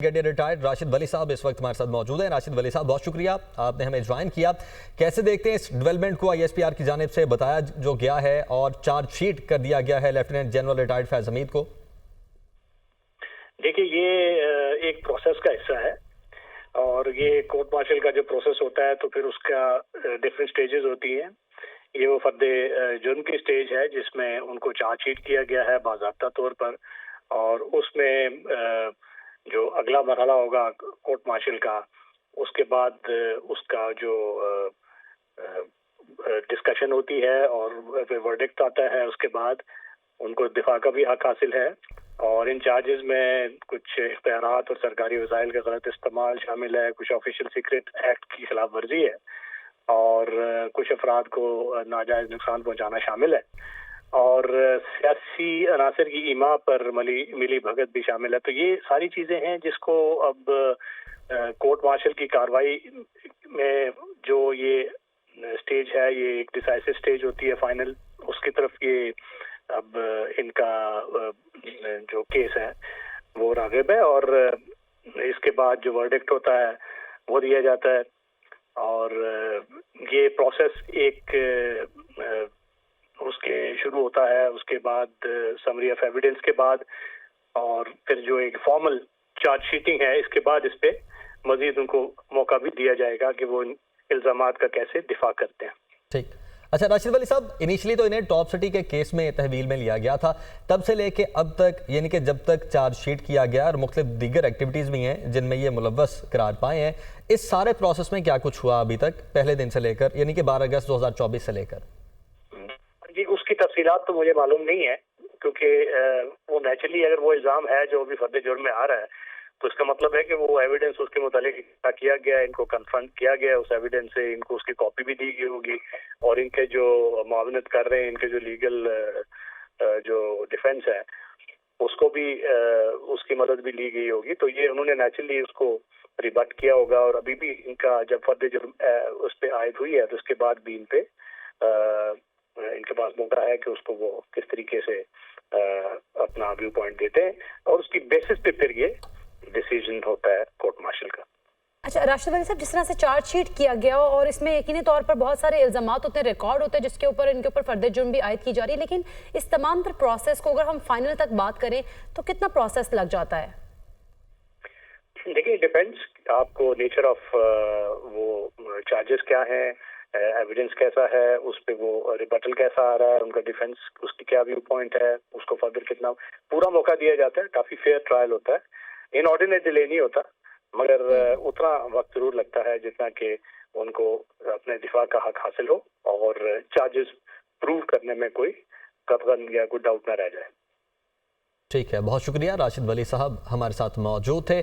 Brigadier retired Rashid वली साहब इस वक्त हमारे साथ मौजूद हैं। राशिद वली साहब, बहुत शुक्रिया आपने हमें ज्वाइन किया। कैसे देखते हैं इस डेवलपमेंट को? आईएसपीआर की जानिब से बताया जो गया है और चार्जशीट कर दिया गया है lieutenant general retired Faiz Hamid को। देखिए, ये एक प्रोसेस का हिस्सा है और ये कोर्ट मार्शल का जो प्रोसेस होता है तो फिर उसका डिफरेंट स्टेजेस होती हैं। ये वो फर्दे जुर्म की स्टेज है जिसमें उनको चार्जशीट किया गया है बाज़ाब्ता तौर पर, और उसमें जो अगला मरहला होगा कोर्ट मार्शल का, उसके बाद उसका जो डिस्कशन होती है और फिर वर्डिक्ट आता है। उसके बाद उनको दिफा का भी हक हासिल है और इन चार्जेस में कुछ इख्तियारात और सरकारी वसाइल का गलत इस्तेमाल शामिल है, कुछ ऑफिशियल सीक्रेट एक्ट की खिलाफ वर्जी है और कुछ अफराद को नाजायज नुकसान पहुंचाना शामिल है और सियासी अनासर की ईमा पर मिली भगत भी शामिल है। तो ये सारी चीजें हैं जिसको अब कोर्ट मार्शल की कार्रवाई में जो ये स्टेज है, ये एक डिसाइसिव स्टेज होती है फाइनल, उसकी तरफ ये अब इनका जो केस है वो राग़िब है और इसके बाद जो वर्डिक्ट होता है वो दिया जाता है और ये प्रोसेस एक उसके शुरू होता है। उसके बाद समरी ऑफ एविडेंस के बाद और फिर जो एक फॉर्मल चार्जशीटिंग है, इसके बाद इस पे मजीद उनको मौका भी दिया जाएगा कि वो इल्जामात का कैसे दिफा करते हैं। ठीक। अच्छा राशिद वली साहब, इनिशियली तो इन्हें टॉप सिटी के केस में तहवील में लिया गया था, तब से लेके अब तक यानी कि जब तक चार्जशीट किया गया और मुख्तलिफ दीगर एक्टिविटीज़ भी हैं जिनमें ये मुलव्वस करार पाए हैं, इस सारे प्रोसेस में क्या कुछ हुआ अभी तक पहले दिन से लेकर, यानी कि 12 अगस्त 2024 से लेकर? जी, उसकी तफसीलात तो मुझे मालूम नहीं है क्योंकि वो नेचुरली अगर वो इल्ज़ाम है जो भी फर्द जुर्म में आ रहा है तो इसका मतलब है कि वो एविडेंस उसके मुतालिक किया गया, इनको कन्फ्रंट किया गया, उस एविडेंस से इनको उसकी कॉपी भी दी गई होगी और इनके जो मुआवनत कर रहे हैं, इनके जो लीगल जो डिफेंस है उसको भी उसकी मदद भी ली गई होगी। तो ये उन्होंने नेचुरली उसको रिबट किया होगा और अभी भी इनका जब फर्द जुर्म उस पर आयद हुई है तो उसके बाद भी इन पे इनके पास मौका है कि उसको वो किस तरीके से अपना व्यू पॉइंट देते हैं और उसकी बेसिस पे फिर ये डिसीजन होता है कोर्ट मार्शल का। अच्छा राशिद वली साहब, जिस तरह से चार्जशीट किया गया और इसमें यकीनी तौर पर बहुत सारे इल्जामात होते हैं, रिकॉर्ड होते हैं जिसके ऊपर इनके ऊपर फर्द जुर्म भी आयद की जा रही है, लेकिन इस तमाम तर प्रोसेस को अगर हम फाइनल तक बात करें तो कितना प्रोसेस लग जाता है? देखिए, डिपेंड्स आपको नेचर ऑफ वो चार्जेस क्या हैं, एविडेंस कैसा है, उस पे वो रिबटल कैसा आ रहा है, उनका डिफेंस उसकी क्या व्यू पॉइंट है, उसको फर्दर कितना पूरा मौका दिया जाता है। काफी फेयर ट्रायल होता है, इनऑर्डिनेट डिले नहीं होता, मगर उतना वक्त जरूर लगता है जितना कि उनको अपने दिफा का हक हासिल हो और चार्जेस प्रूव करने में कोई कतगन या कोई डाउट ना रह जाए। ठीक है, बहुत शुक्रिया। राशिद वली साहब हमारे साथ मौजूद थे।